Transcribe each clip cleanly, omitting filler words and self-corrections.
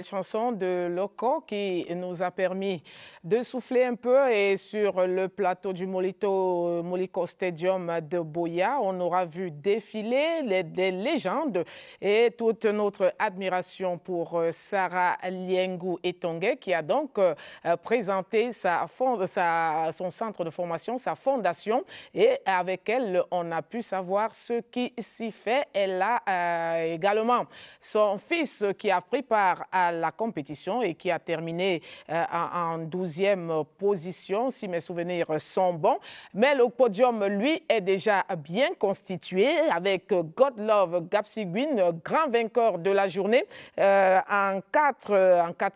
Chanson de Loco qui nous a permis de souffler un peu et sur le plateau du Moliko Stadium de Boya, on aura vu défiler des légendes et toute notre admiration pour Sarah Liengu Etongue qui a donc présenté son centre de formation, sa fondation et avec elle, on a pu savoir ce qui s'y fait. Elle a également son fils qui a pris part à la compétition et qui a terminé en 12e position, si mes souvenirs sont bons. Mais le podium, lui, est déjà bien constitué avec God Love Gapsigwin, grand vainqueur de la journée, en 4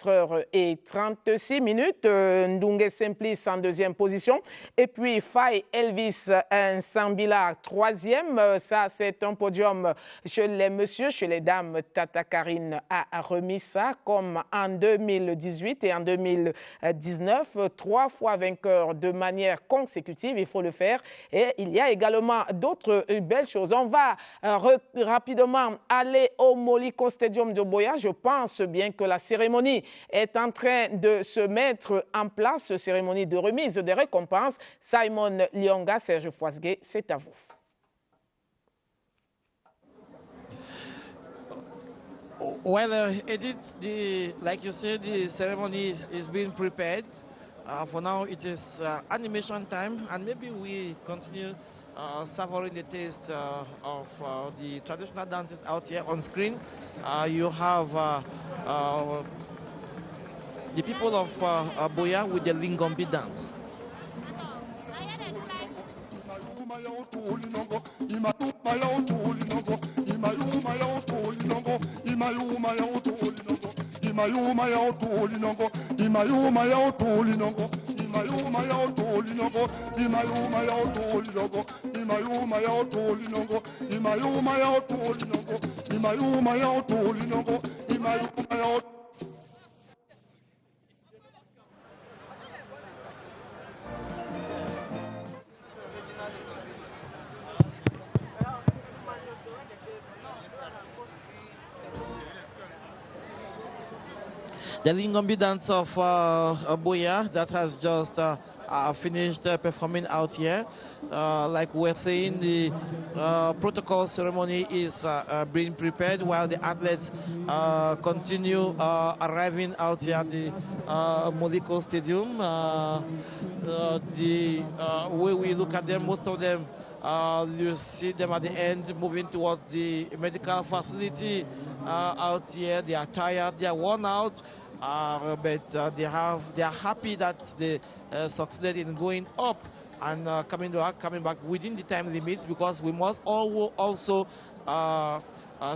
heures et 36 minutes. Ndunge Simplice en 2e position. Et puis Faye Elvis Nsambila, 3e. Ça, c'est un podium chez les messieurs, chez les dames. Tata Karine a remis ça comme en 2018 et en 2019, 3 fois vainqueur de manière consécutive, il faut le faire. Et il y a également d'autres belles choses. On va rapidement aller au Moliko Stadium de Boya. Je pense bien que la cérémonie est en train de se mettre en place, cérémonie de remise des récompenses. Simon Lionga, Serge Foisgué, c'est à vous. Well, like you said, the ceremony is being prepared. For now, it is animation time, and maybe we continue savoring the taste of the traditional dances out here on screen. You have the people of Boya with the Lingombi dance. The Lingombi dance of Boya that has just finished performing out here. Like we're saying, the protocol ceremony is being prepared while the athletes continue arriving out here at the Moliko Stadium. The way we look at them, most of them, you see them at the end moving towards the medical facility out here. They are tired, they are worn out. But they are happy that they succeeded in going up and coming back within the time limits, because we must also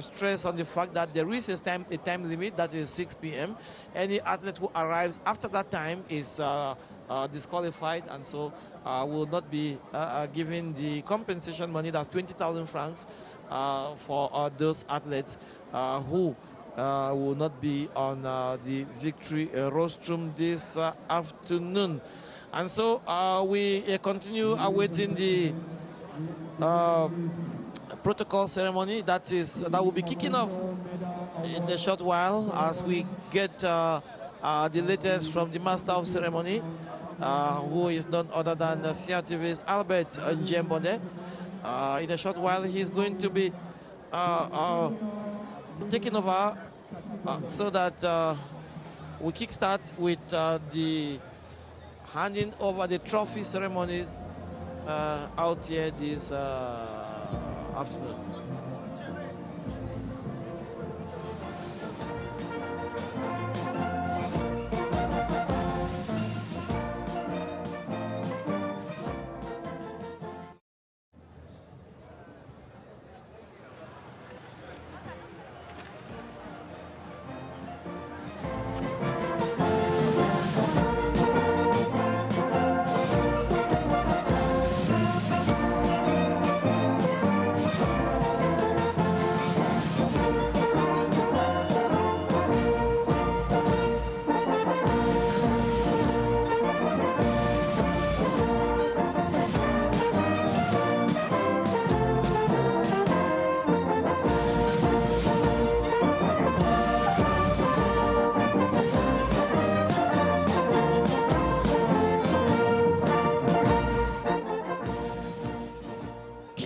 stress on the fact that there is a time limit that is 6 p.m. Any athlete who arrives after that time is disqualified, and so will not be given the compensation money. That's 20,000 francs for those athletes who will not be on the victory rostrum this afternoon. And so we continue awaiting the protocol ceremony that will be kicking off in a short while as we get the latest from the master of ceremony, who is none other than CRTV's Albert Njembode. In a short while, he's going to be taking over so that we kickstart with the handing over the trophy ceremonies out here this afternoon.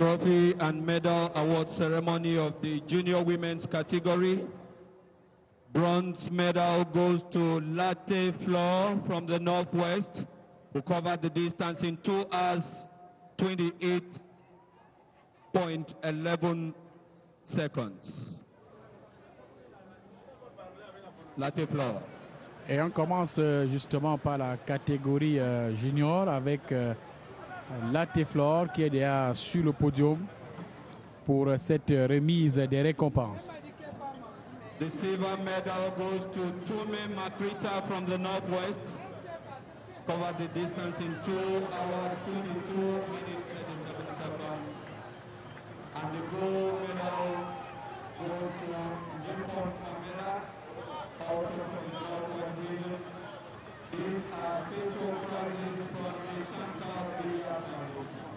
trophy and medal award ceremony of the junior women's category. Bronze medal goes to Latte Flor from the Northwest, who covered the distance in 2 hours, 28.11 seconds. Latte Flor. Et on commence justement par la catégorie junior avec Latte Flor qui est déjà sur le podium pour cette remise des récompenses. The silver medal goes to Tume Makrita from the Northwest. Covered the distance in 2 hours, 22 minutes, 37 seconds. And the gold medal goes to Yukon Kamera, also from the Northwest region. These are special prizes from the Chantal Villas Foundation.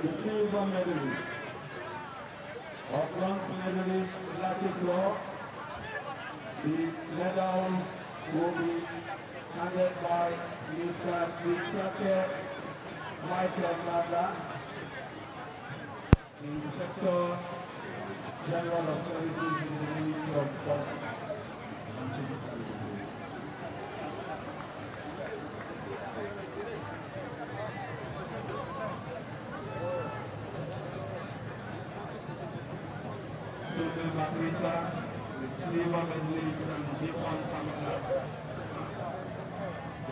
The silver medalist, or bronze medalist, Latte Flor. The medal will be handed by Mr. Inspector Michael Landa, Inspector General of Services in the Ministry of Justice. Makrita, the silver medalist, and Yukon Kamera,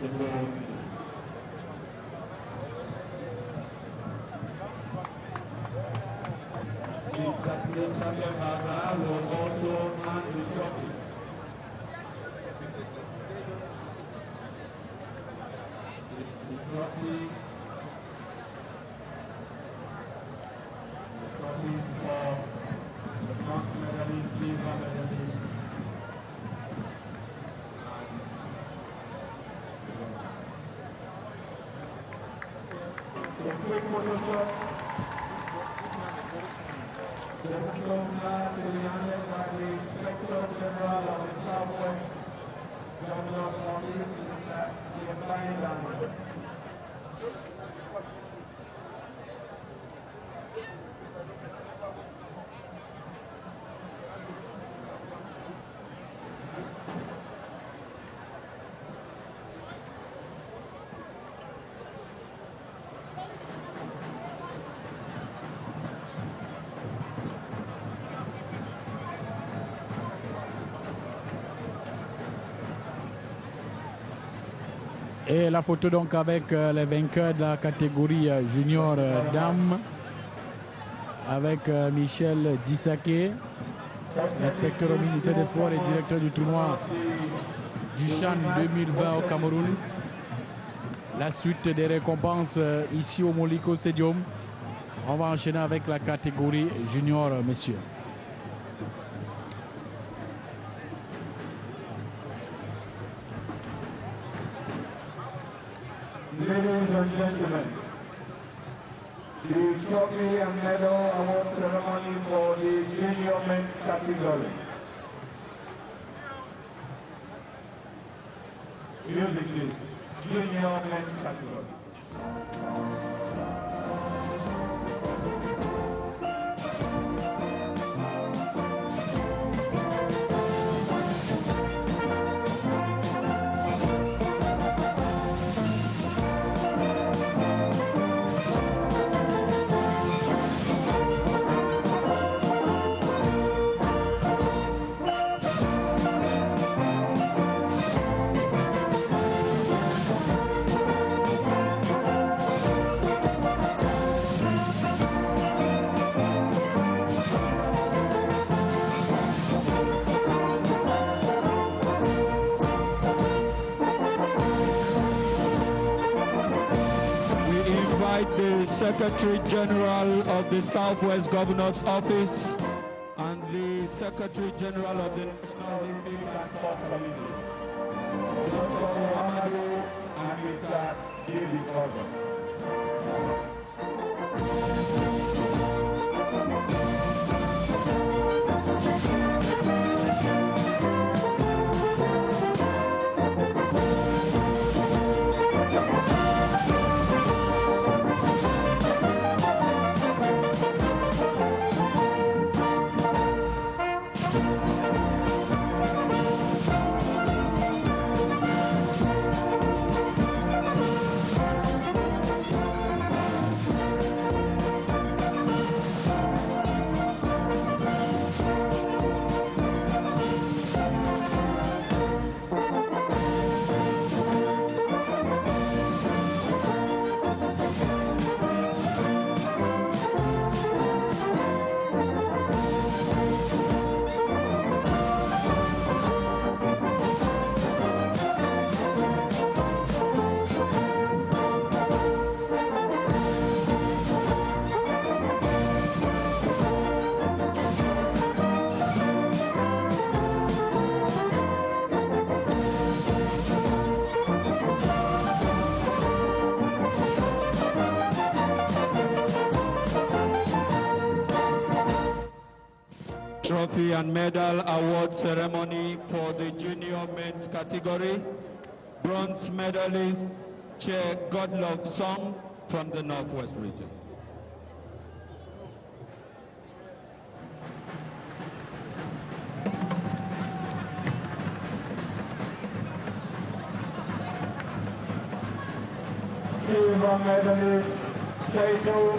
the gold medalist. Mr. Kemada will also hand the trophy. The trophy for the bronze medalist, silver medalist. A quick photo shot. The diploma to be handed by the Inspector General of the Southwest Governor's Office, Mr. Ibrahim Landa. Et la photo donc avec les vainqueurs de la catégorie junior dames, avec Michel Dissaké, inspecteur au ministère des Sports et directeur du tournoi du CHAN 2020 au Cameroun. La suite des récompenses ici au Moliko Stadium. On va enchaîner avec la catégorie junior, messieurs. Ladies and gentlemen, the trophy and medal award ceremony for the junior men's category. Music please. Junior men's category. The Secretary General of the Southwest Governor's Office and the Secretary General of the National Olympic and Sport Committee, Dr. Muhammadu and Mr. David Orban. Trophy and medal award ceremony for the junior men's category. Bronze medalist Che Godlove Song from the Northwest region. Silver medalist Saido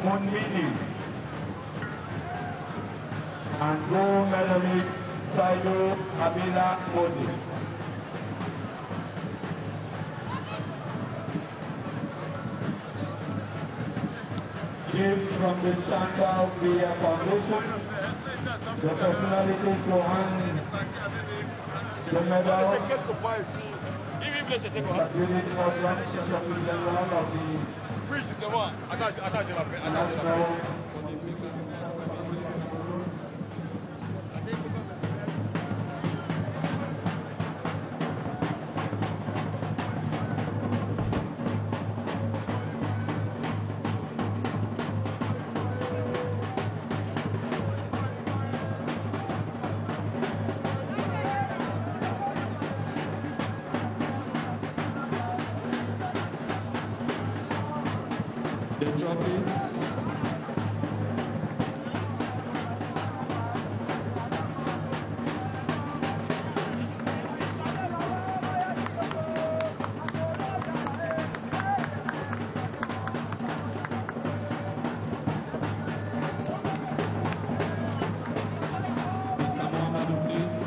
Munmini. And gold medalist Saido Abila Modi. Gift from the Standout Media Foundation. The personalities to hand the medal. Oui, justement. Attends, je l'appelle. The trophies. Mr. Mohammed, please.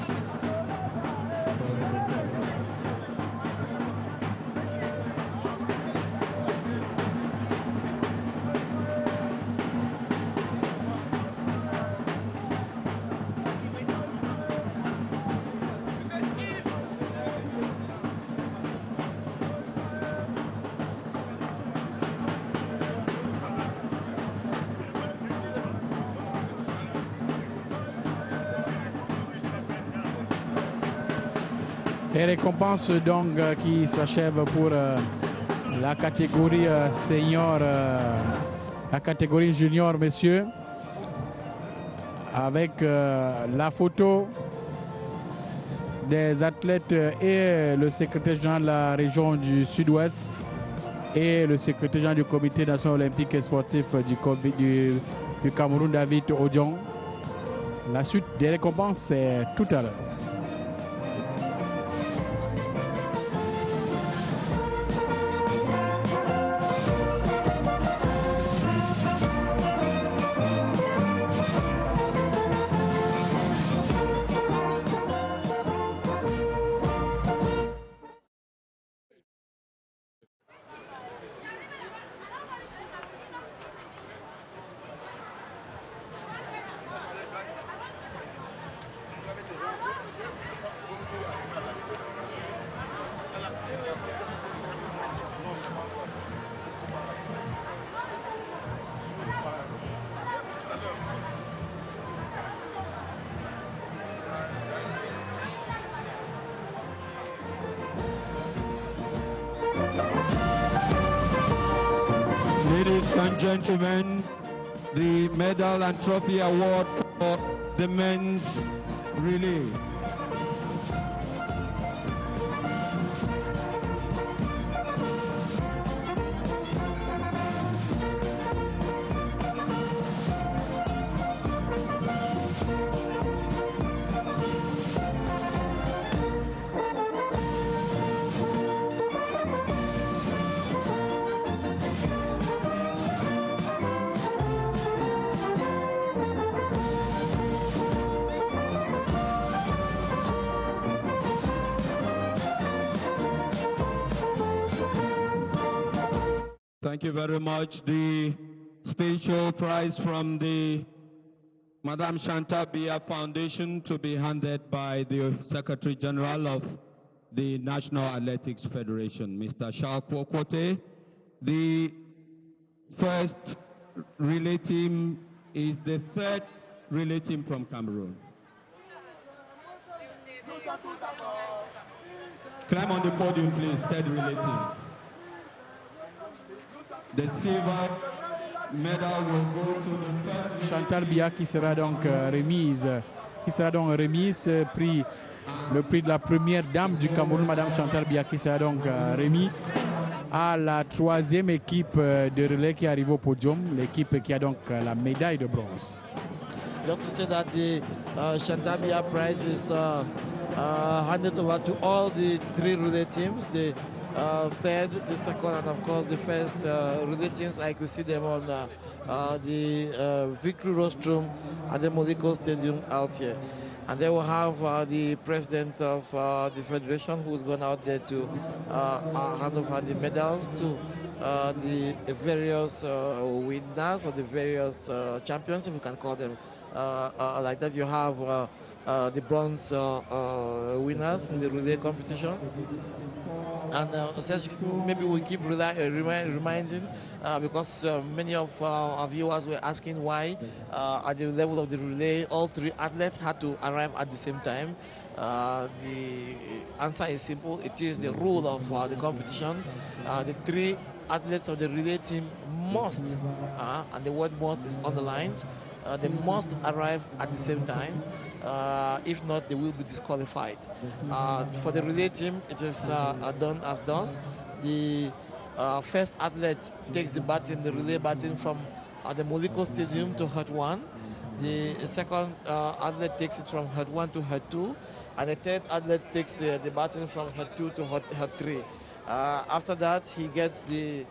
Les récompenses donc qui s'achèvent pour la catégorie senior, la catégorie junior, messieurs, avec la photo des athlètes et le secrétaire général de la région du Sud-Ouest et le secrétaire général du comité national olympique et sportif du Cameroun, David Odion. La suite des récompenses, c'est tout à l'heure. Ladies and gentlemen, the medal and trophy award for the men's relay. Thank you very much. The special prize from the Madame Chantal Biya Foundation to be handed by the Secretary General of the National Athletics Federation, Mr. Charles Kwokwoteh. The first relay team is the third relay team from Cameroon. Climb on the podium, please, third relay team. The silver medal will go to the first. Chantal Biya qui sera donc remise, prix, le prix de la première dame du Cameroun, Madame Chantal Biya, qui sera donc remis à la troisième équipe de relais qui arrive au podium, l'équipe qui a donc la médaille de bronze. Just to say that the Chantal Biya prize is handed over to all the three relay teams, the third, the second, and of course the first relay teams. I could see them on the Victory Rostrum at the Moliko Stadium out here. And they will have the president of the federation who's gone out there to hand over the medals to the various winners or the various champions, if you can call them like that. You have the bronze winners in the relay competition. And maybe we keep reminding because many of our viewers were asking why at the level of the relay all three athletes had to arrive at the same time. The answer is simple. It is the rule of the competition. The three athletes of the relay team must, and the word must is underlined, they must arrive at the same time. If not, they will be disqualified. For the relay team, it is done as thus. The first athlete takes the baton, the relay baton from the Moliko Stadium to hut 1. The second athlete takes it from hut 1 to hut 2. And the third athlete takes the baton from hut 2 to hut 3. After that, he gets the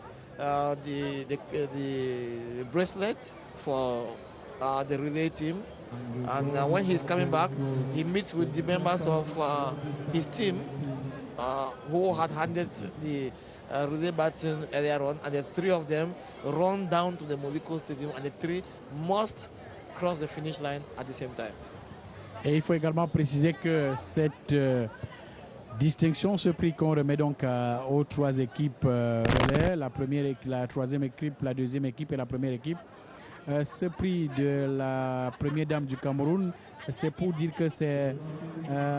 bracelet for the relay team. And when he's coming back, he meets with the members of his team who had handed the relay baton earlier on, and the three of them run down to the Moliko Stadium, and the three must cross the finish line at the same time. Et il faut également préciser que cette distinction, ce prix qu'on remet donc aux trois équipes relais, la troisième équipe, la deuxième équipe et la première équipe. Ce prix de la première dame du Cameroun, c'est pour dire que c'est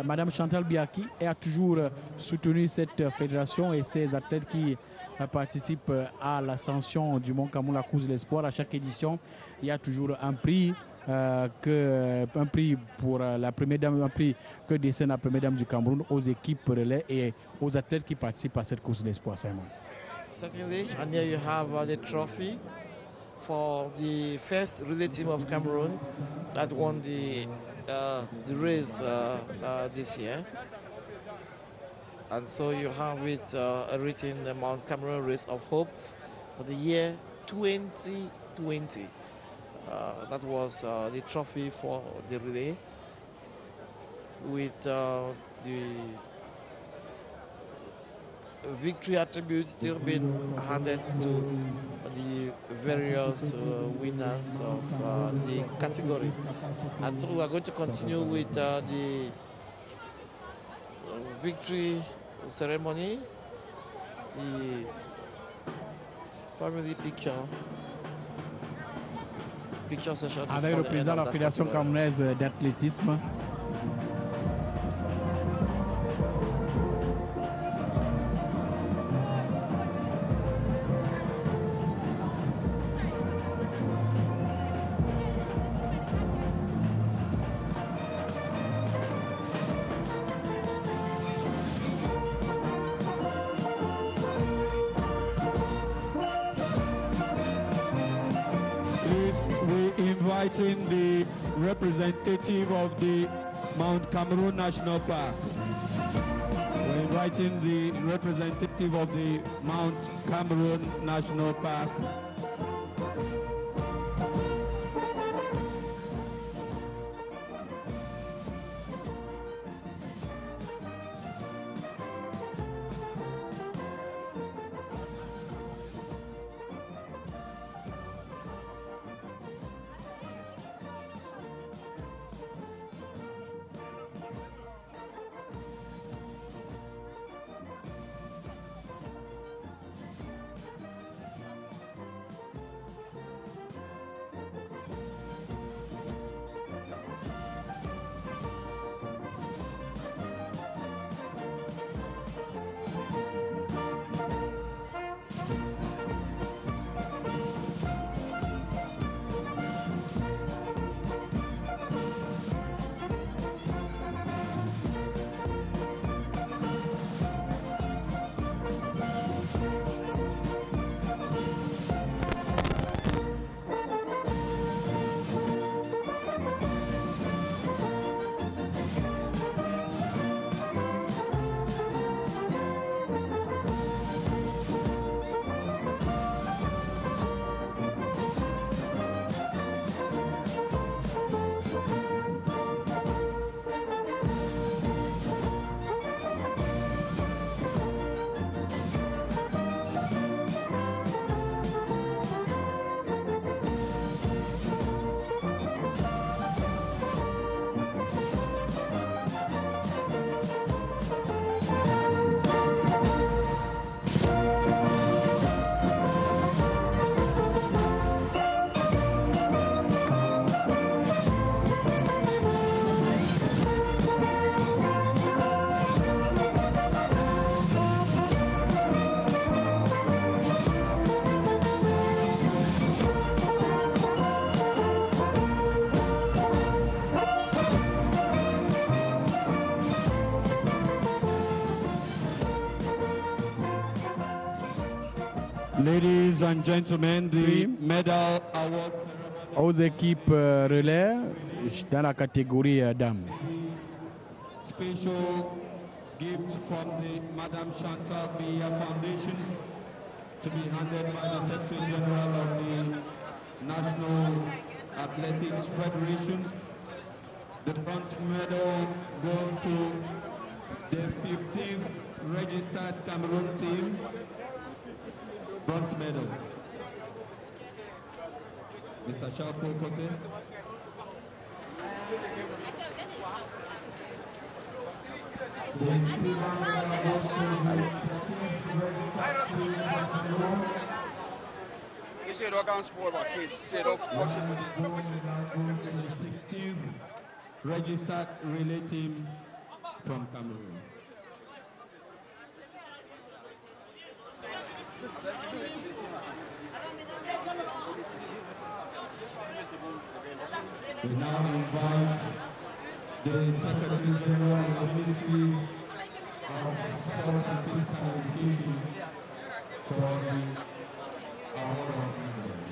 Madame Chantal Biya qui a toujours soutenu cette fédération et ses athlètes qui participent à l'ascension du Mont Cameroun, la course de l'espoir. À chaque édition, il y a toujours un prix. Un prix pour la première dame, un prix que décerne la première dame du Cameroun aux équipes relais et aux athlètes qui participent à cette course d'espoir. Secondly, and here you have the trophy for the first relay team of Cameroon that won the race this year. And so you have it written the Mount Cameroon Race of Hope for the year 2020. That was the trophy for the relay with the victory attributes still being handed to the various winners of the category. And so we are going to continue with the victory ceremony, the family picture session. Avec le président de la Fédération camerounaise d'athlétisme. Inviting the representative of the Mount Cameroon National Park. We're inviting the representative of the Mount Cameroon National Park. Ladies and gentlemen, the medal award ceremony aux équipes relais dans la catégorie dames. special gift from the Madame Chantal Biya Foundation to be handed by the Secretary General of the National Athletics Federation. The bronze medal goes to the 15th registered Cameroon team. Bronze medal. Mr. Sharpo Kote. You say don't go on sport about kids. Say don't watch it. The 16th registered relay team from Cameroon. We now invite the Secretary General of the Ministry of Sports and Physical Education for the award of medals.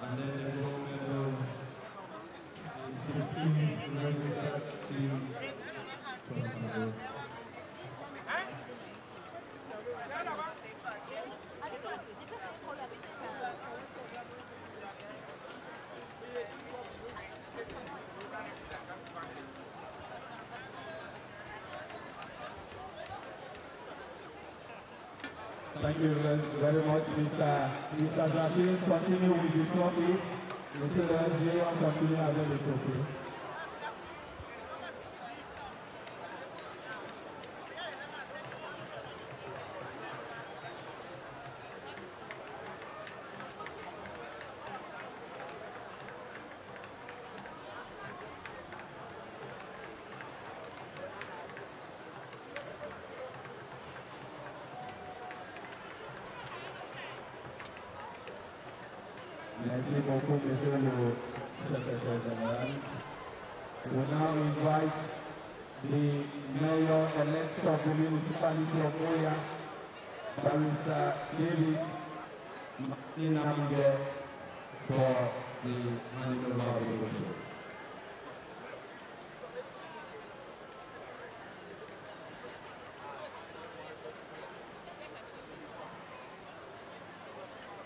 And then the gold medal, the 16th registered team from Cameroon. Thank you very much, Mr. Jacqueline. Continue with the trophy. Mr. J1, continue with the trophy. Merci beaucoup, Monsieur le Secrétaire Général. We now invite the Mayor-elect of the municipality of Oya, Barrister David Inamige, for the handing over of the vote.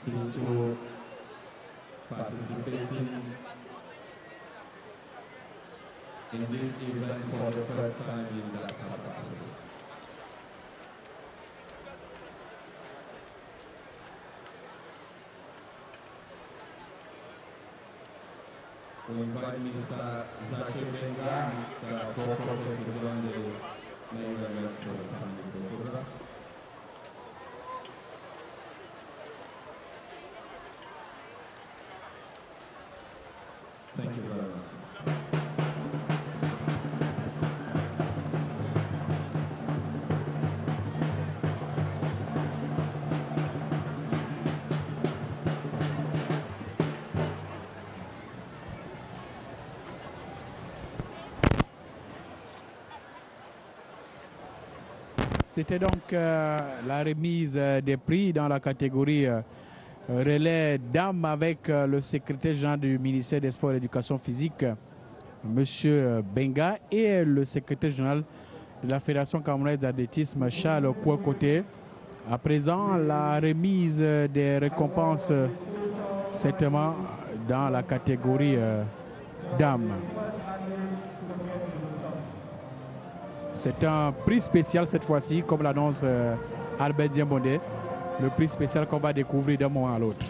Into participating in this event for the first time in that capacity. We invite Mr. Zache Benga, Mr. Boko to join the mayor-elect for the family photograph. Thank you very much. C'était donc la remise des prix dans la catégorie relais dames avec le secrétaire général du ministère des Sports et de l'Éducation physique, M. Benga, et le secrétaire général de la Fédération camerounaise d'athlétisme, Charles Kouakoté. À présent, la remise des récompenses, certainement dans la catégorie dames. C'est un prix spécial cette fois-ci, comme l'annonce Albert Diambondé. Le prix spécial qu'on va découvrir d'un moment à l'autre.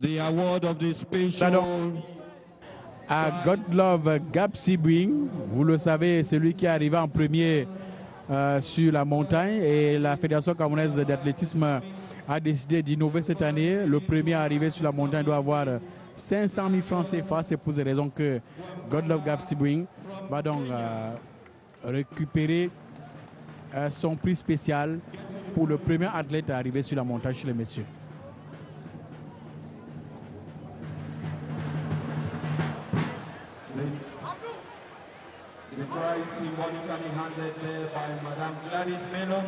The award of the special. À Godlove Gapsibwing, vous le savez, c'est lui qui est arrivé en premier sur la montagne, et la Fédération camerounaise d'athlétisme a décidé d'innover cette année. Le premier arrivé sur la montagne doit avoir 500 000 francs CFA. C'est pour ces raisons que Godlove Gapsibwing va donc récupérer son prix spécial pour le premier athlète à arriver sur la montagne chez les messieurs. The prize symbolically handed there by Madame Gladys Melo,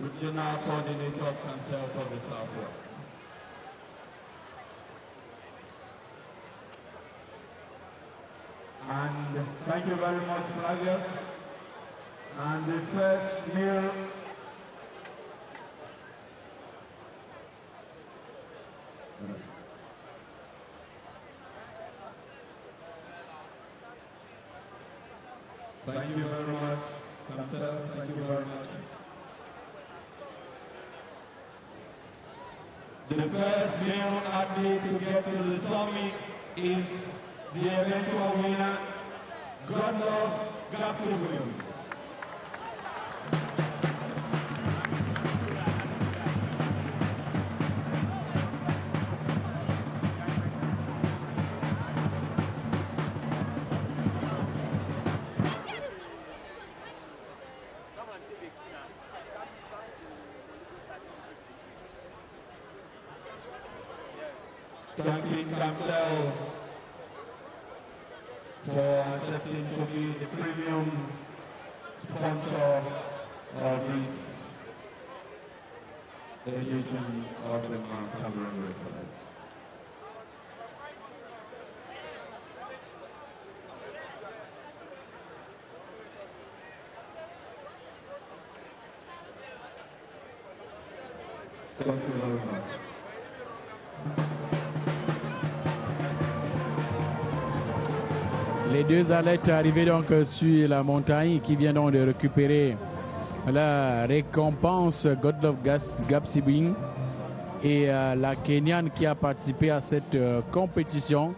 Regional Coordinator of Council for the Southwest. And thank you very much, flaggers. And the first meal Thank you very much, Council. Thank you very much. The first male athlete to get to the summit is the eventual winner, Godlove Gapsibwing. Thanking Council for accepting to be the premium sponsor of this edition of the Mount Cameroon Record. Thank you very much. Les deux athlètes arrivés donc sur la montagne qui viennent donc de récupérer la récompense Godlove Gapsibwing et la Kenyane qui a participé à cette compétition.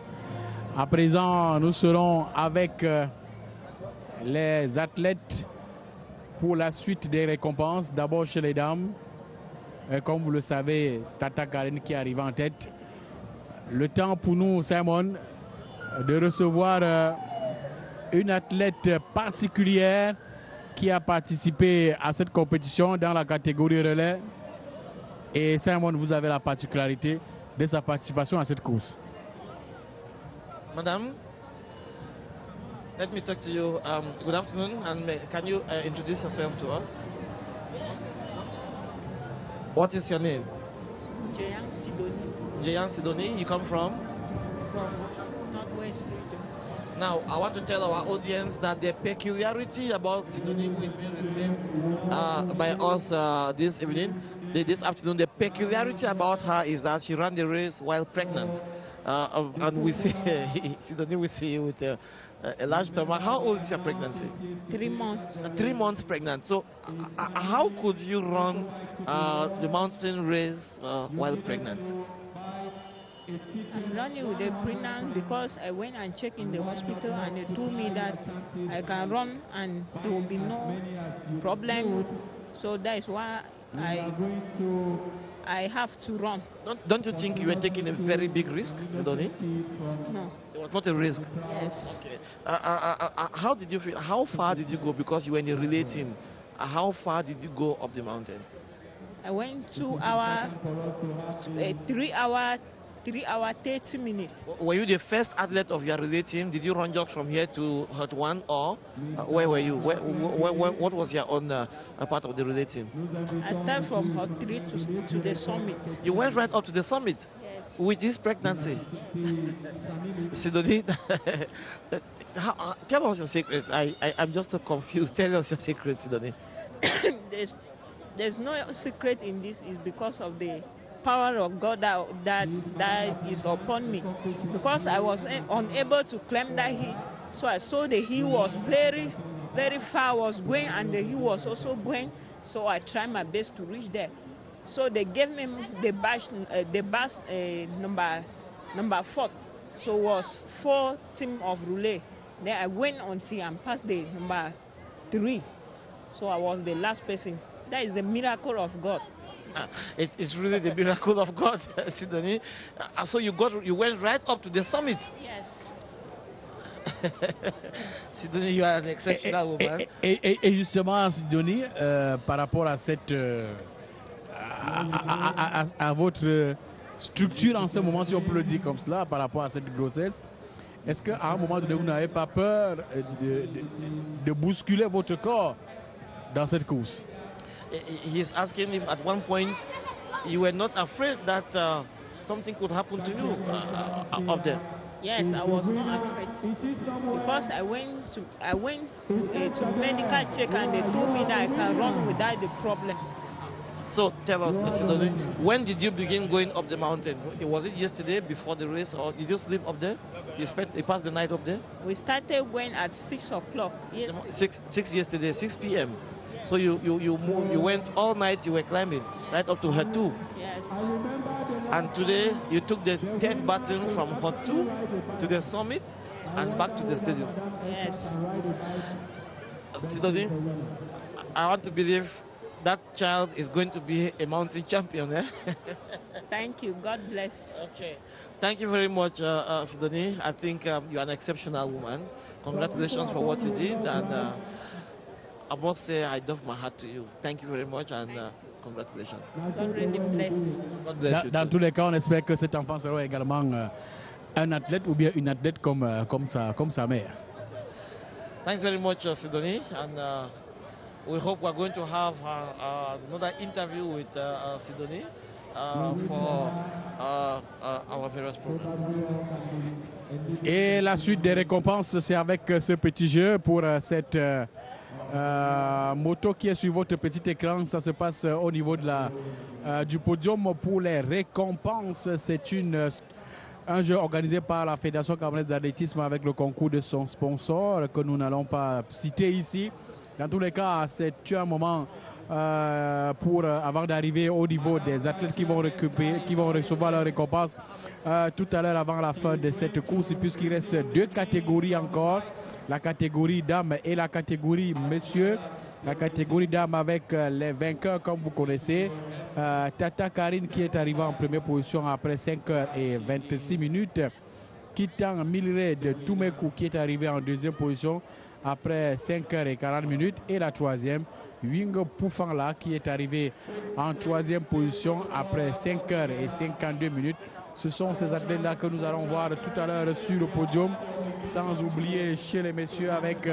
À présent, nous serons avec les athlètes pour la suite des récompenses. D'abord chez les dames, comme vous le savez, Tata Karen qui arrive en tête. Le temps pour nous, Simon, de recevoir une athlète particulière qui a participé à cette compétition dans la catégorie relais. Et Simon, vous avez la particularité de sa participation à cette course. Madame, let me talk to you. Good afternoon, and can you introduce yourself to us? What is your name? Jeyan Sidoni. Jeyan Sidoni, you come from? From Northwest region. Now, I want to tell our audience that the peculiarity about Sidoni, who is being received by us this evening, this afternoon. The peculiarity about her is that she ran the race while pregnant. And we see, Sidonie, we see you with a large stomach. How old is your pregnancy? 3 months. 3 months pregnant. So how could you run the mountain race while pregnant? I'm running with the pregnant because I went and checked in the hospital and they told me that I can run and there will be no problem. So that is why I have to run. Don't you think you were taking a very big risk, Sidonie? No. It was not a risk. Yes. Okay. How did you feel? How far did you go? Because you were in the relay team. How far did you go up the mountain? I went 2 hours, 3 hours, 30 minutes. Were you the first athlete of your relay team? Did you run just from here to Hut 1 or where were you? What was your own part of the relay team? I started from Hut 3 to the summit. You went right up to the summit? Yes. With this pregnancy? Sidonie, tell us your secret. I'm just so confused. Tell us your secret, Sidonie. There's no secret in this. Is because of the power of God that is upon me. Because I was unable to climb that hill, so I saw the hill was very, very far. I was going, and the hill was also going. So I tried my best to reach there. So they gave me the badge number 4. So it was 4 team of relay. Then I went until I passed the number 3. So I was the last person. That is the miracle of God. It's really the miracle of God, Sidonie. So you went right up to the summit. Yes. Sidonie, you are an exceptional woman. Et justement, Sidonie, par rapport à cette à votre structure en ce moment, si on peut le dire comme cela, par rapport à cette grossesse, est-ce qu'à un moment donné, vous n'avez pas peur de bousculer votre corps dans cette course? He is asking if at one point you were not afraid that something could happen to you up there. Yes, I was not afraid because I went to medical check and they told me that I can run without the problem. So tell us, Sidonie, when did you begin going up the mountain? Was it yesterday before the race, or did you sleep up there? You passed the night up there? We started going at 6 o'clock. Yes. 6 yesterday, 6 p.m. So you went all night, you were climbing right up to Hut 2. Yes. And today you took the 10th button from Hut 2 to the summit and back to the stadium. Yes. Sidonie, I want to believe that child is going to be a mountain champion. Eh? Thank you. God bless. Okay. Thank you very much, Sidonie. I think you're an exceptional woman. Congratulations for what you did. And I must say, I doff my hat to you. Thank you very much and congratulations. God really bless. God bless you. Dans tous les cas, on espère que cet enfant sera également un athlète ou bien une athlète comme sa mère. Thanks very much, Sidonie. And we hope we're going to have another interview with Sidonie for our various programs. Et la suite des récompenses, c'est avec ce petit jeu pour cette moto qui est sur votre petit écran. Ça se passe au niveau de du podium pour les récompenses. C'est un jeu organisé par la Fédération camerounaise d'athlétisme avec le concours de son sponsor que nous n'allons pas citer ici. Dans tous les cas, c'est un moment avant d'arriver au niveau des athlètes qui vont recevoir leur récompense tout à l'heure avant la fin de cette course, puisqu'il reste 2 catégories encore, la catégorie dames et la catégorie messieurs. La catégorie dames avec les vainqueurs, comme vous connaissez, Tata Karine qui est arrivée en première position après 5h26. Kitan Milre de Toumekou qui est arrivé en deuxième position après 5h40. Et la troisième, Wing Poufangla qui est arrivé en troisième position après 5h52. Ce sont ces athlètes-là que nous allons voir tout à l'heure sur le podium. Sans oublier chez les messieurs avec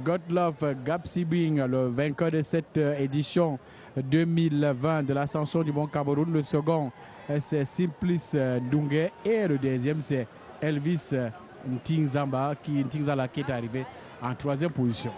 Godlove Gapsibing, le vainqueur de cette édition 2020 de l'Ascension du Mont Cameroun. Le second, c'est Simplice Ndungue. Et le deuxième, c'est Elvis Ntingzala qui est arrivé en troisième position.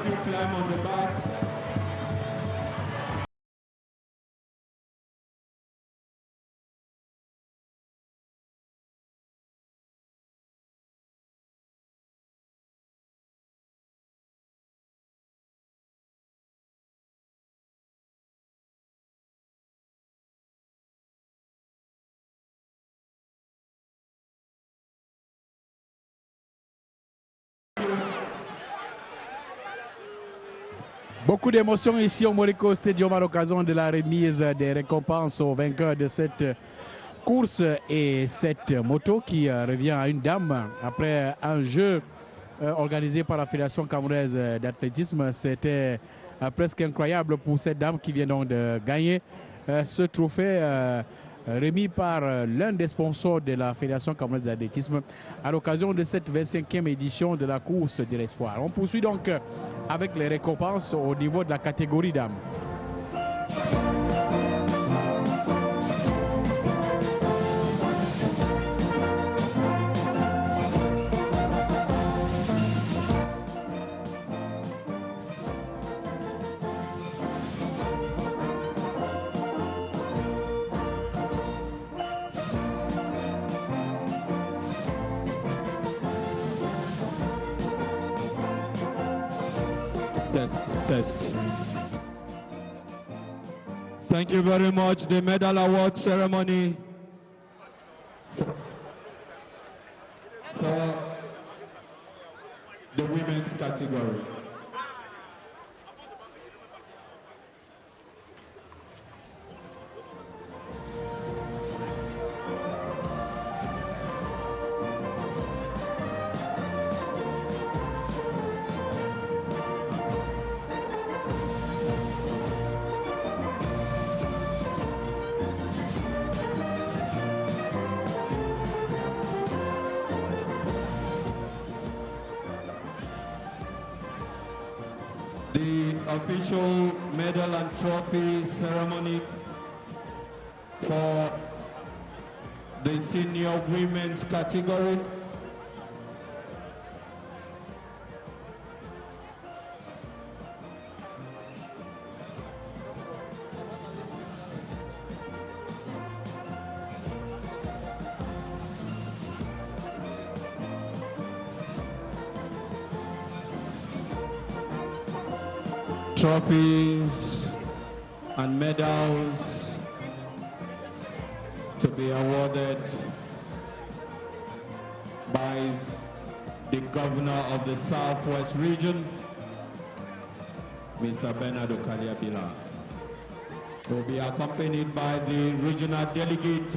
you climb on the back. Beaucoup d'émotions ici au Molico Stadium à l'occasion de la remise des récompenses aux vainqueurs de cette course et cette moto qui revient à une dame après un jeu organisé par la Fédération camerounaise d'athlétisme. C'était presque incroyable pour cette dame qui vient donc de gagner ce trophée remis par l'un des sponsors de la Fédération camerounaise d'athlétisme à l'occasion de cette 25e édition de la course de l'espoir. On poursuit donc avec les récompenses au niveau de la catégorie dames. Test. Thank you very much. The medal award ceremony for the women's category. The official medal and trophy ceremony for the senior women's category. Trophies and medals to be awarded by the Governor of the Southwest Region, Mr. Bernard Okalia-Bila. Will be accompanied by the regional delegate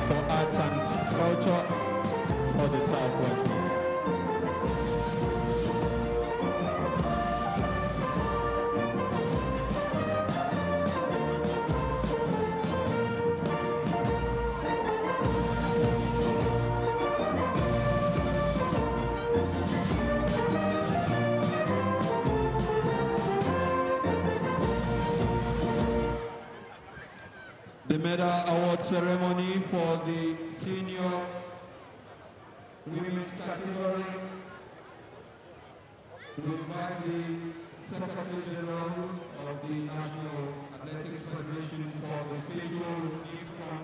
for arts and culture for the Southwest Region. The medal award ceremony for the senior women's category. We invite the Secretary General of the National Athletics Federation for the special gift from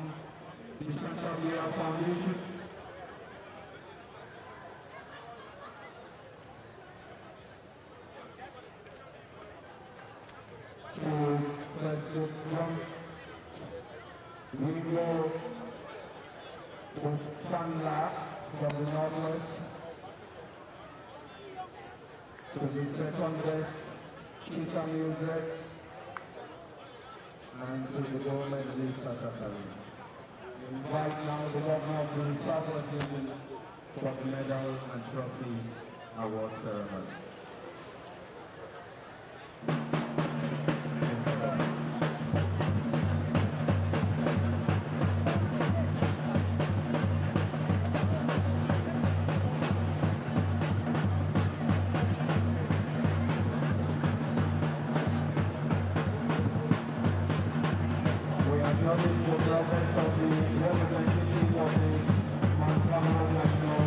the Chantabia Foundation. We go to Sandla from the northwest to the second best, Kita Music, and to the government of South. We invite now the governor of the Southwest Region for the medal and trophy award ceremony. The presence of the representative of the Montana National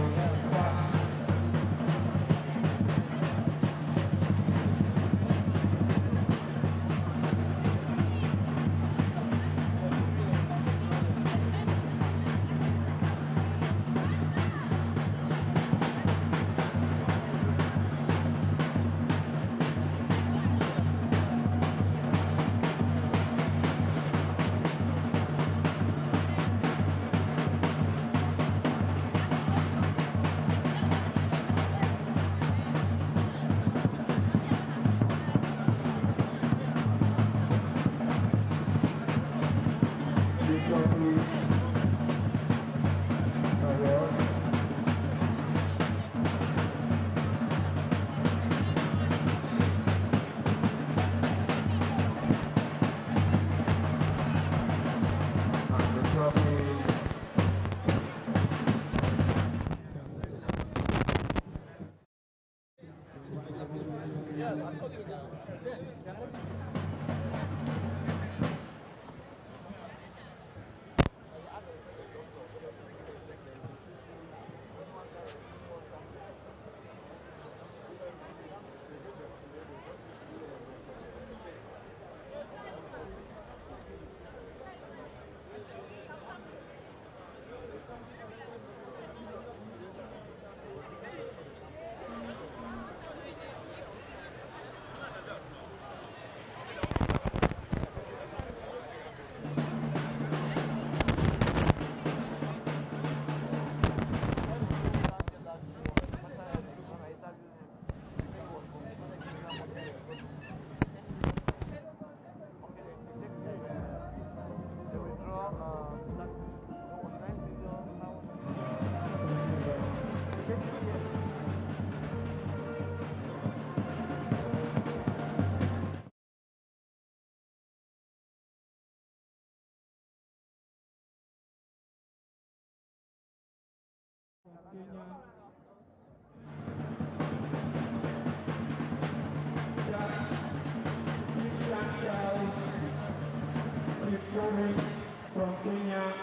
From Kenya,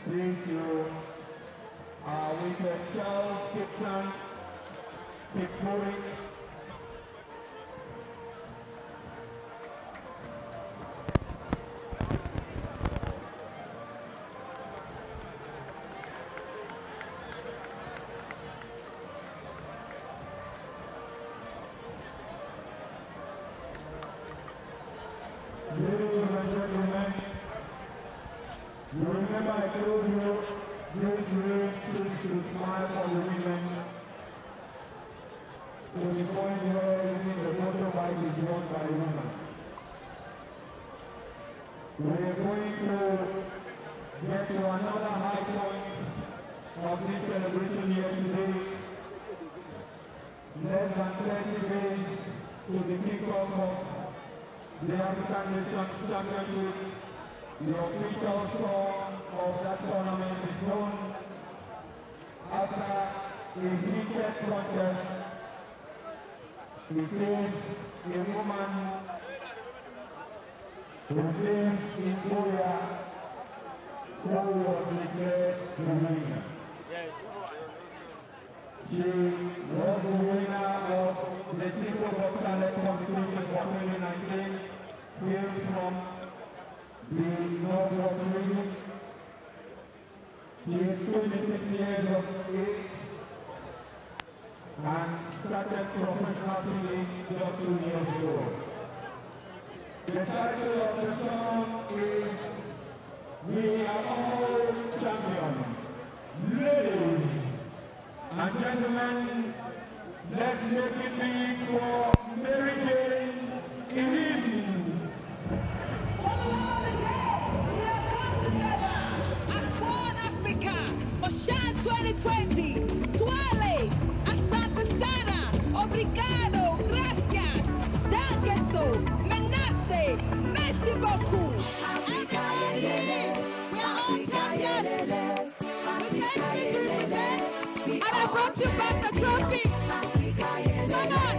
please you with the Charles Gibson, Victoria. You remember I told you this race is to smile for the women. To the point where even the motorbike is run by women. We are going to get to another high point of this celebration here today. Less than 30 days to the kickoff of the African Nations Championship. The official song of that tournament is known after a heated contest between a woman who lives in Korea who was declared the winner. She was the winner of the Tico Box Talent Competition for 2019, hails from the Northwest region. She is 26 years of age and started professional singing just 2 years ago. The title of the song is We Are All Champions. Ladies and gentlemen, let's make it big for Mary Jane Elise. Ocean 2020, Twale, Asante Sana, Obrigado, Gracias, Dankeso, Menace, Merci beaucoup. Everybody, we are all champions. We came here to represent, and I brought you back the trophy. Come on.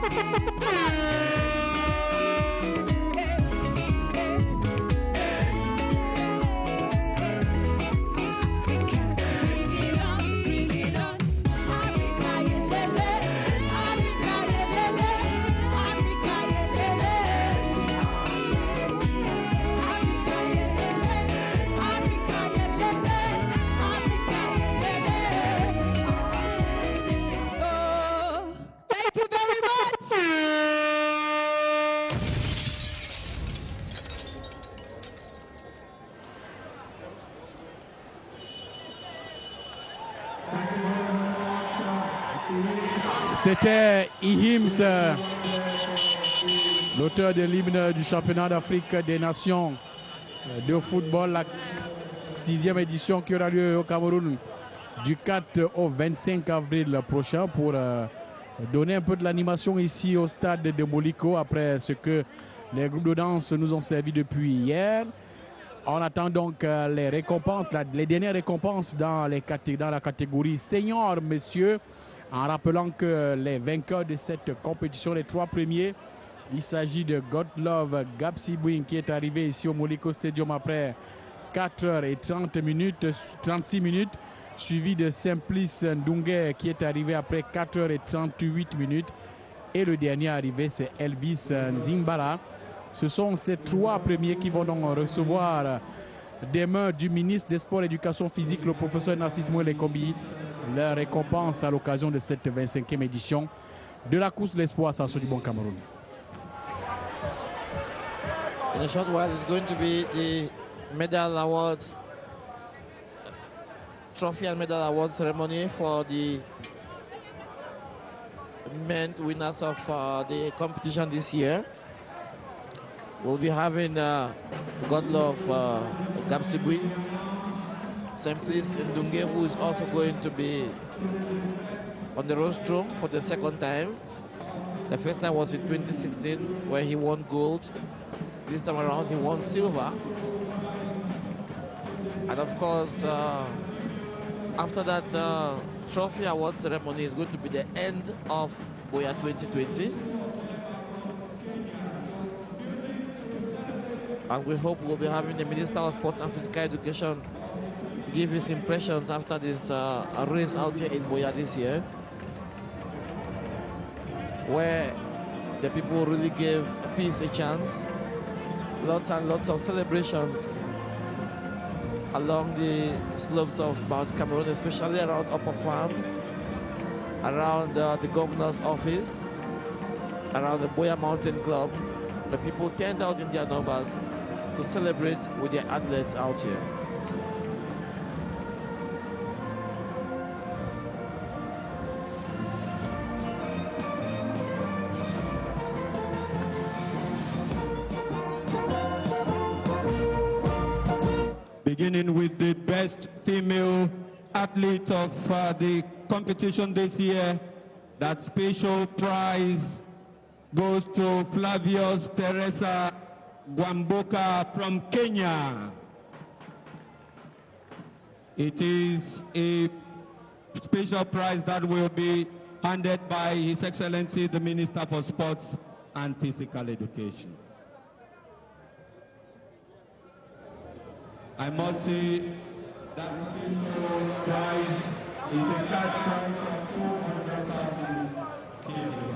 Thank you very much. C'était Ihims, l'auteur de l'hymne du championnat d'Afrique des Nations de football, la 6e édition qui aura lieu au Cameroun du 4 au 25 avril prochain, pour donner un peu de l'animation ici au stade de Moliko après ce que les groupes de danse nous ont servi depuis hier. On attend donc les récompenses, les dernières récompenses dans la catégorie senior, messieurs, en rappelant que les vainqueurs de cette compétition, les 3 premiers, il s'agit de Godlove Gapsibouin qui est arrivé ici au Moliko Stadium après 4h36 minutes, suivi de Simplice Ndungue qui est arrivé après 4h38 minutes. Et le dernier arrivé, c'est Elvis Nzimbala. Ce sont ces 3 premiers qui vont donc recevoir des mains du ministre des Sports et de l'Éducation physique, le professeur Narcisse Moël-Kombi, leur récompense à l'occasion de cette 25e édition de la course de l'espoir Ascension du Bon Cameroun. In a short while, it's going to be the medal awards, trophy and medal award ceremony for the men's winners of the competition this year. We'll be having Godlove Gapsibouin, Simplice Ndungue, who is also going to be on the rostrum for the second time. The first time was in 2016 where he won gold. This time around he won silver. And of course, after that trophy award ceremony is going to be the end of Boya 2020. And we hope we'll be having the Minister of Sports and Physical Education give his impressions after this race out here in Boya this year, where the people really gave peace a chance. Lots and lots of celebrations along the slopes of Mount Cameroon, especially around Upper Farms, around the governor's office, around the Boya Mountain Club. The people turned out in their numbers to celebrate with their athletes out here. Beginning with the best female athlete of the competition this year, that special prize goes to Flavius Teresa Gwamboka from Kenya. It is a special prize that will be handed by His Excellency the Minister for Sports and Physical Education. I must say that special prize is a cash prize of 200,000 CFA.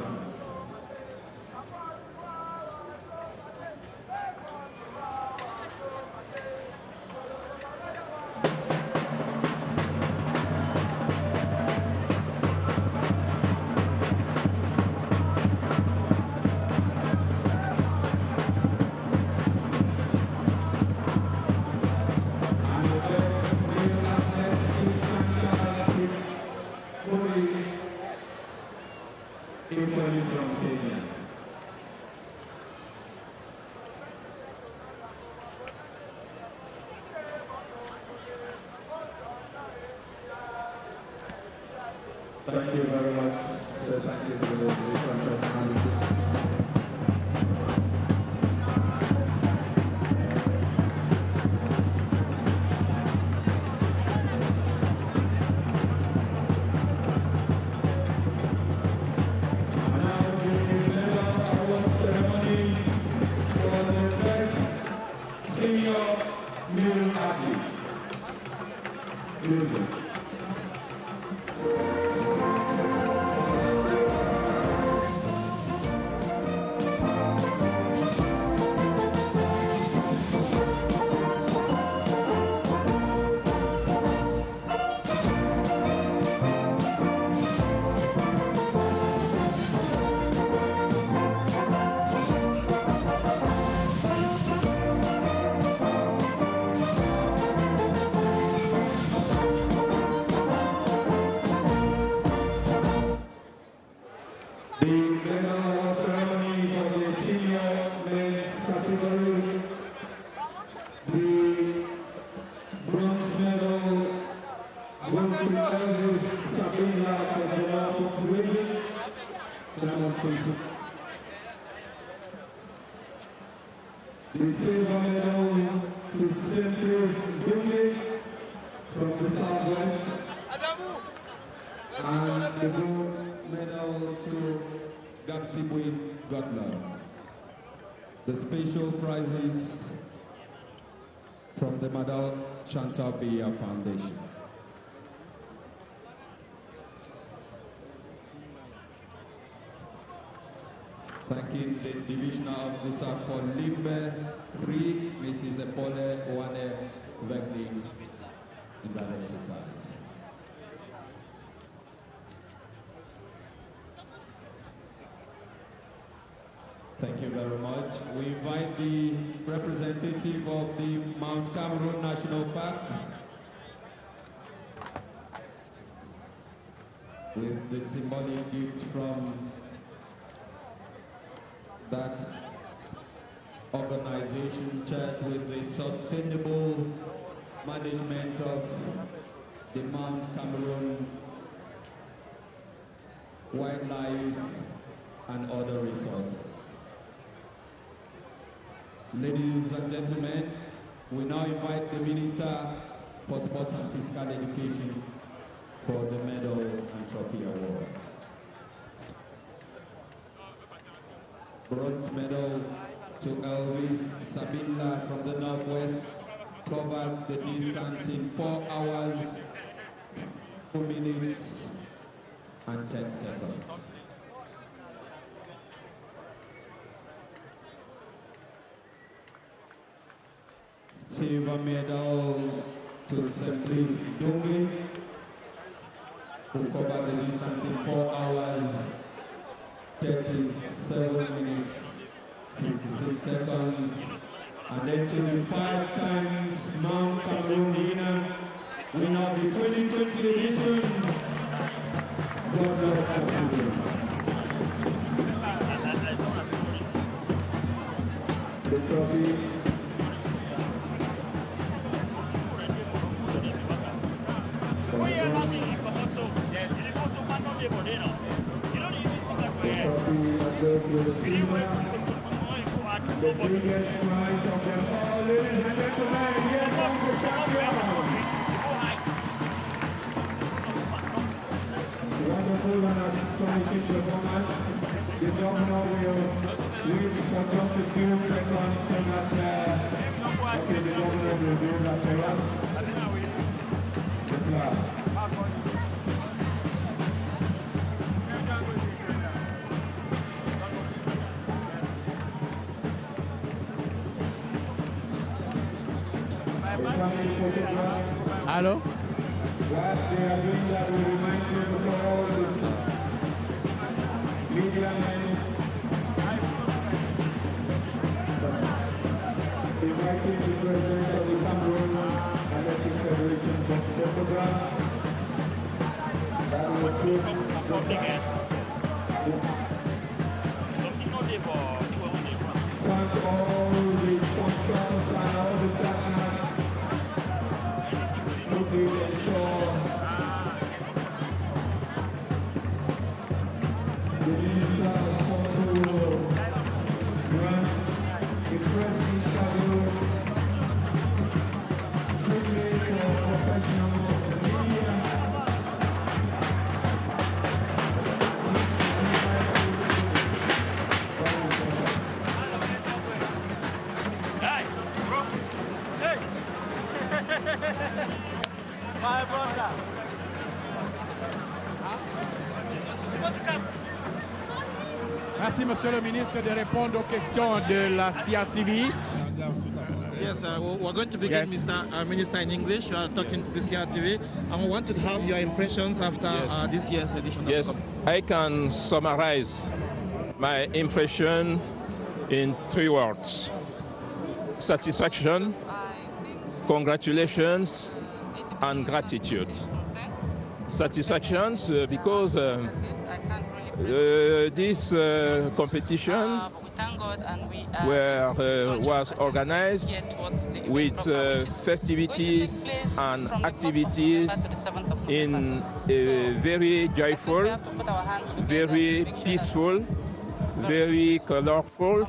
Thank you very much. Thank you for the Now The silver medal to Simply Dunley from the Southwest. And the gold medal to Gapsibui Gutler. The special prizes from the Madal Chantal Biya Foundation. Thanking the Divisional Officer for Limbe 3, Mrs. Epole Owane Vegli, in that exercise. Thank you very much. We invite the representative of the Mount Cameroon National Park with the symbolic gift from that organization charged with the sustainable management of the Mount Cameroon wildlife and other resources. Ladies and gentlemen, we now invite the Minister for Sports and Physical Education for the Medal and Trophy Award. Bronze medal to Elvis Sabinla from the Northwest, covered the distance in 4 hours, 2 minutes and 10 seconds. Silver medal to Simply Dunley, who covered the distance in 4 hours, 37 minutes, 56 seconds. And then to the 5 times Mount Cameroon winner of the 2020 edition, Gutler Gapsibui. The trophy the biggest prize of them all, ladies and gentlemen, here comes the champion. Wonderful and astonishing performance. The governor will leave for just a few seconds so that okay, the governor will do that for us. The flag. Allô? What they are doing that will remind you of all the media men. Inviting the President of the Cameroon Athletic Federation for photograph. That will prove thank all the sponsors and all the partners who will ensure the Minister of Sport will grant the press interview strictly for professional media. Merci, Monsieur le ministre, de répondre aux questions de la CRTV. Yes, we're going to begin, Yes. Mr. Minister, in English. You are talking to the CRTV, and we want to have your impressions after this year's edition Yes, of the Cup. I can summarize my impression in 3 words: satisfaction, congratulations, and gratitude. Satisfaction because this competition was organized with festivities and activities in a very joyful, very peaceful very colorful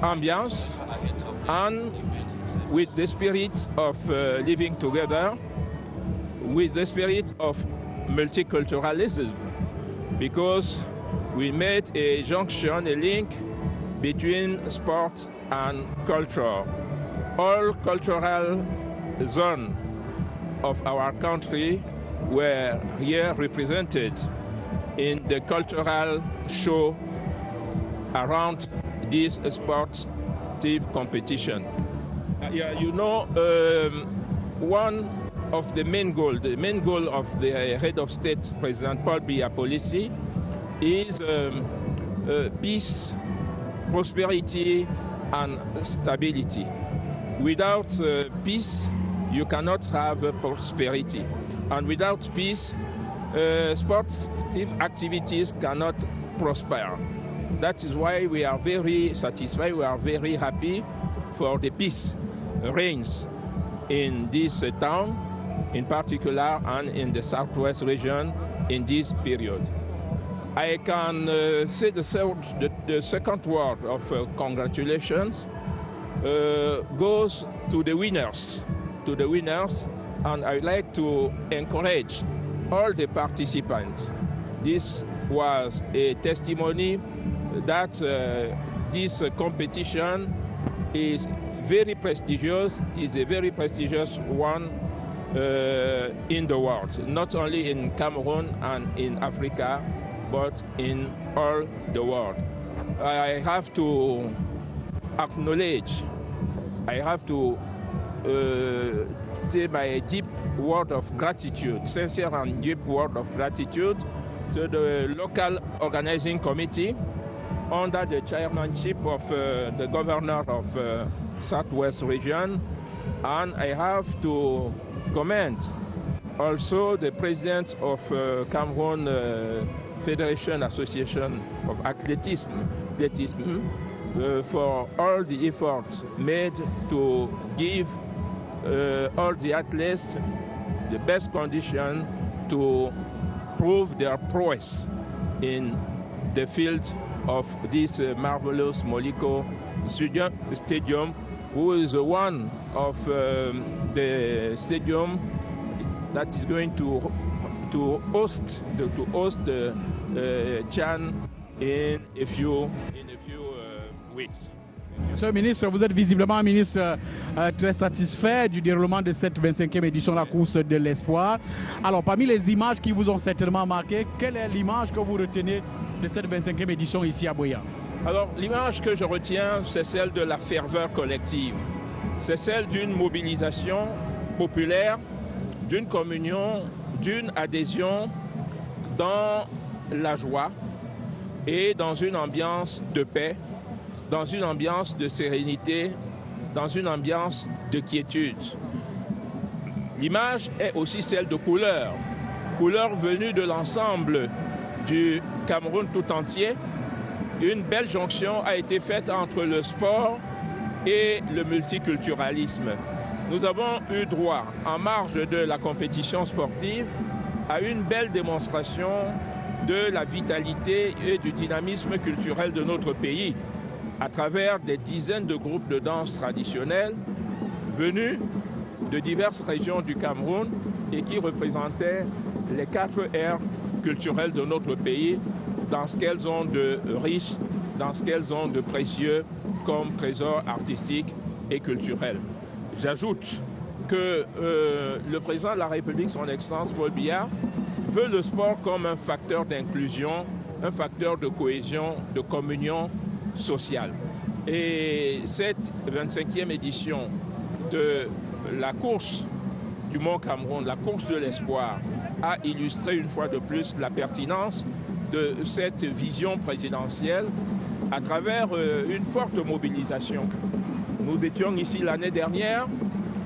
ambience, and with the spirit of living together, with the spirit of multiculturalism, because we made a junction, a link between sport and culture. All cultural zones of our country were here represented in the cultural show around this sportive competition. One of the main goal of the head of state, President Paul Biya policy, is peace, prosperity, and stability. Without peace, you cannot have prosperity. And without peace, sportive activities cannot prosper. That is why we are very satisfied, we are very happy for the peace reigns in this town, in particular, and in the southwest region in this period. I can say the second word of congratulations goes to the winners, and I would like to encourage all the participants. This was a testimony that this competition is very prestigious, is a very prestigious one in the world, not only in Cameroon and in Africa, but in all the world. I have to acknowledge, I have to say my deep word of gratitude, sincere and deep word of gratitude to the local organizing committee under the chairmanship of the governor of Southwest region, and I have to commend also the president of Cameroon Federation Association of Athleticism for all the efforts made to give all the athletes the best condition to prove their prowess in the field of this marvelous Moliko Stadium, who is one of the stadium that is going to host the CHAN in a few weeks. Monsieur le ministre, vous êtes visiblement un ministre très satisfait du déroulement de cette 25e édition de la course de l'espoir. Alors, parmi les images qui vous ont certainement marqué, quelle est l'image que vous retenez de cette 25e édition ici à Buea? Alors, l'image que je retiens, c'est celle de la ferveur collective. C'est celle d'une mobilisation populaire, d'une communion, d'une adhésion dans la joie et dans une ambiance de paix, dans une ambiance de sérénité, dans une ambiance de quiétude. L'image est aussi celle de couleurs venues de l'ensemble du Cameroun tout entier. Une belle jonction a été faite entre le sport et le multiculturalisme. Nous avons eu droit, en marge de la compétition sportive, à une belle démonstration de la vitalité et du dynamisme culturel de notre pays, à travers des dizaines de groupes de danse traditionnels venus de diverses régions du Cameroun et qui représentaient les 4 aires culturelles de notre pays, dans ce qu'elles ont de riche, dans ce qu'elles ont de précieux comme trésor artistique et culturel. J'ajoute que le président de la République, son Excellence Paul Biya, veut le sport comme un facteur d'inclusion, un facteur de cohésion, de communion sociale. Et cette 25e édition de la course du Mont Cameroun, la course de l'espoir, a illustré une fois de plus la pertinence de cette vision présidentielle à travers une forte mobilisation. Nous étions ici l'année dernière.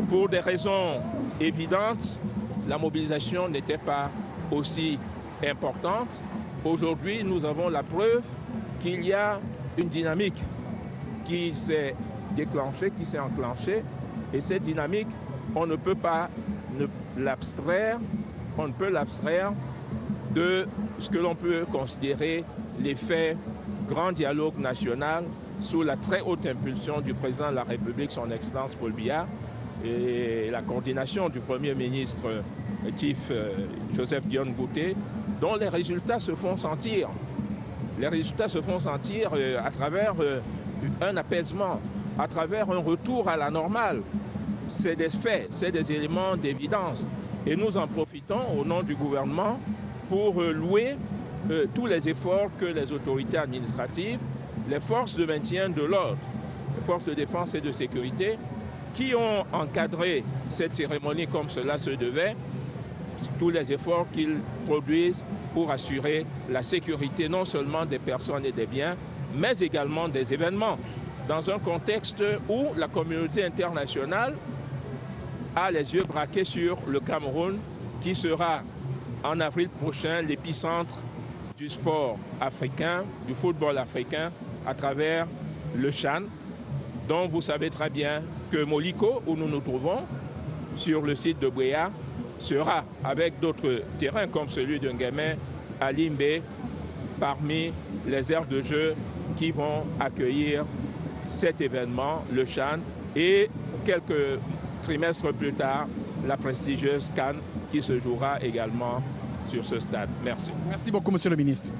Pour des raisons évidentes, la mobilisation n'était pas aussi importante. Aujourd'hui, nous avons la preuve qu'il y a une dynamique qui s'est déclenchée, qui s'est enclenchée. Et cette dynamique, on ne peut pas l'abstraire, de ce que l'on peut considérer l'effet grand dialogue national sous la très haute impulsion du président de la République, son Excellence Paul Biya, et la coordination du Premier ministre Chief Joseph Dione Bouté, dont les résultats se font sentir. Les résultats se font sentir à travers un apaisement, à travers un retour à la normale. C'est des faits, c'est des éléments d'évidence. Et nous en profitons au nom du gouvernement pour louer tous les efforts que les autorités administratives, les forces de maintien de l'ordre, les forces de défense et de sécurité, qui ont encadré cette cérémonie comme cela se devait, tous les efforts qu'ils produisent pour assurer la sécurité non seulement des personnes et des biens, mais également des événements, dans un contexte où la communauté internationale a les yeux braqués sur le Cameroun, qui sera en avril prochain l'épicentre du sport africain, du football africain, à travers le CHAN, dont vous savez très bien que Moliko, où nous nous trouvons, sur le site de Bouéa, sera, avec d'autres terrains comme celui de Nguémé, à Limbe, parmi les aires de jeu qui vont accueillir cet événement, le CHAN, et quelques trimestres plus tard, la prestigieuse CAN qui se jouera également sur ce stade. Merci. Merci beaucoup, Monsieur le ministre.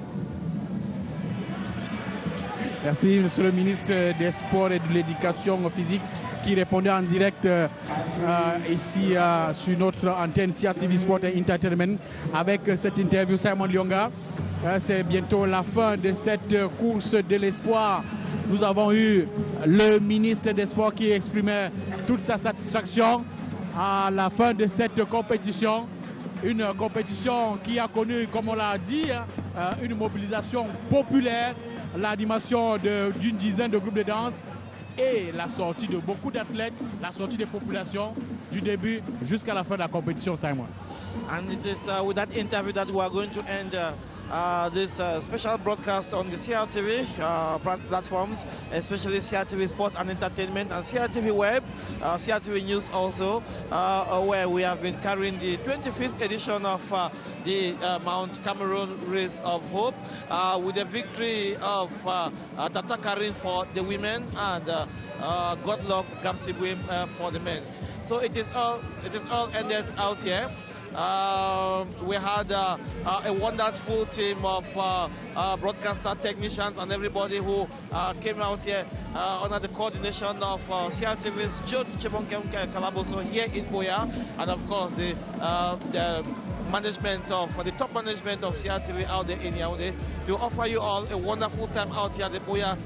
Merci, Monsieur le ministre des Sports et de l'Éducation physique qui répondait en direct ici sur notre antenne CRTV Sport et Entertainment avec cette interview Simon Lyonga. C'est bientôt la fin de cette course de l'espoir. Nous avons eu le ministre des Sports qui exprimait toute sa satisfaction à la fin de cette compétition. Une compétition qui a connu, comme on l'a dit, une mobilisation populaire, l'animation d'une dizaine de groupes de danse et la sortie de beaucoup d'athlètes, la sortie des populations du début jusqu'à la fin de la compétition, Simon. And it is with that interview that we are going to end this special broadcast on the CRTV platforms, especially CRTV Sports and Entertainment and CRTV Web, CRTV News also, where we have been carrying the 25th edition of the Mount Cameroon Race of Hope with the victory of Tata Karin for the women and Godlove Gabsibwim for the men. So it is all ended out here. We had a wonderful team of broadcaster technicians and everybody who came out here under the coordination of CRTV's Joe Chebonkem Kalaboso here in Boya, and of course the management of the top management of CRTV out there in Yaoundé to offer you all a wonderful time out here at the Boya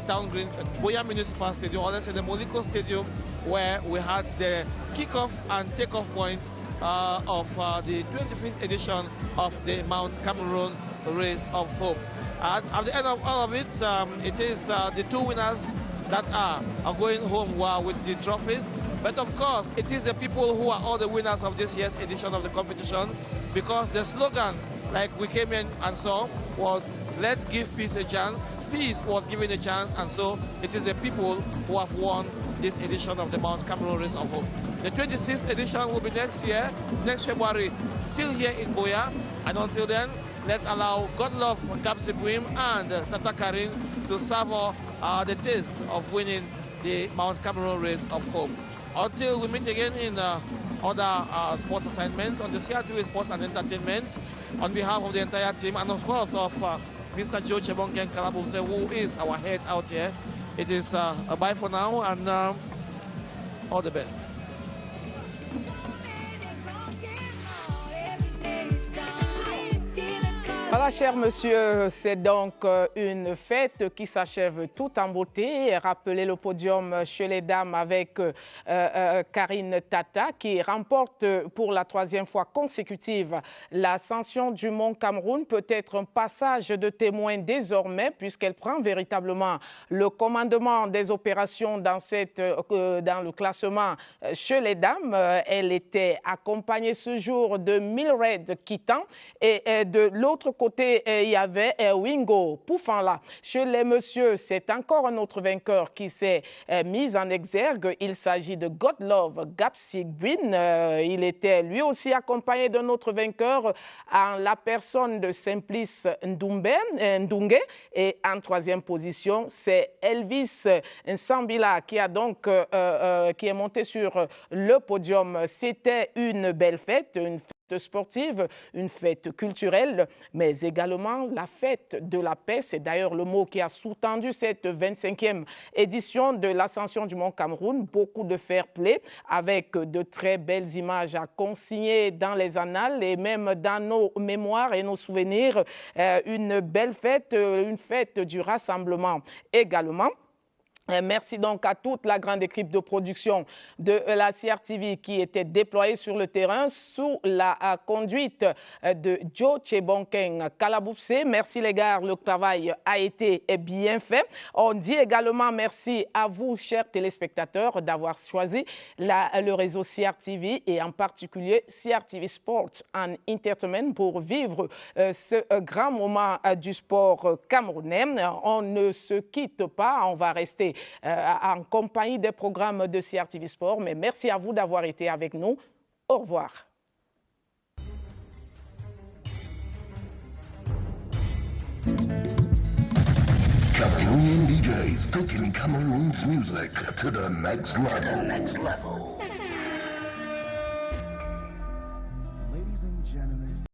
Town Greens, Boya Municipal Stadium, or let's say the Moliko Stadium, where we had the kickoff and takeoff point of the 25th edition of the Mount Cameroon Race of Hope. And at the end of all of it, it is the two winners that are going home with the trophies. But of course, it is the people who are all the winners of this year's edition of the competition, because the slogan, like we came in and saw, was "Let's give peace a chance." Peace was given a chance, and so it is the people who have won this edition of the Mount Cameroon Race of Hope. The 26th edition will be next year, next February, still here in Boya. And until then, let's allow Godlove Gabsibwim and Tata Karin to savor the taste of winning the Mount Cameroon Race of Hope. Until we meet again in other sports assignments on the CRTV Sports and Entertainment, on behalf of the entire team, and of course of Mr. Joe Chebonken Kalabuse, who is our head out here, it is a bye for now, and all the best. Voilà, cher monsieur, c'est donc une fête qui s'achève tout en beauté. Rappelez le podium chez les dames avec Karine Tata qui remporte pour la 3e fois consécutive l'ascension du Mont Cameroun. Peut-être un passage de témoin désormais puisqu'elle prend véritablement le commandement des opérations dans le classement chez les dames. Elle était accompagnée ce jour de Mildred Kitan et de l'autre côté côté, il y avait Wingo Poufanla. Chez les messieurs, c'est encore un autre vainqueur qui s'est mis en exergue. Il s'agit de Godlove Gapsigbin. Il était lui aussi accompagné d'un autre vainqueur en la personne de Simplice Ndunge. Et en troisième position, c'est Elvis Nsambila qui est monté sur le podium. C'était une belle fête, une fête sportive, une fête culturelle, mais également la fête de la paix. C'est d'ailleurs le mot qui a sous-tendu cette 25e édition de l'Ascension du Mont Cameroun. Beaucoup de fair play avec de très belles images à consigner dans les annales et même dans nos mémoires et nos souvenirs. Une belle fête, une fête du rassemblement également. Merci donc à toute la grande équipe de production de la CRTV qui était déployée sur le terrain sous la conduite de Joe Chebonkeng Kalaboupse. Merci les gars, le travail a été bien fait. On dit également merci à vous, chers téléspectateurs, d'avoir choisi le réseau CRTV et en particulier CRTV Sports and Entertainment pour vivre ce grand moment du sport camerounais. On ne se quitte pas, on va rester en compagnie des programmes de CRTV Sport. Mais merci à vous d'avoir été avec nous. Au revoir. Cameroonian DJs taking Cameroon's music to the next level.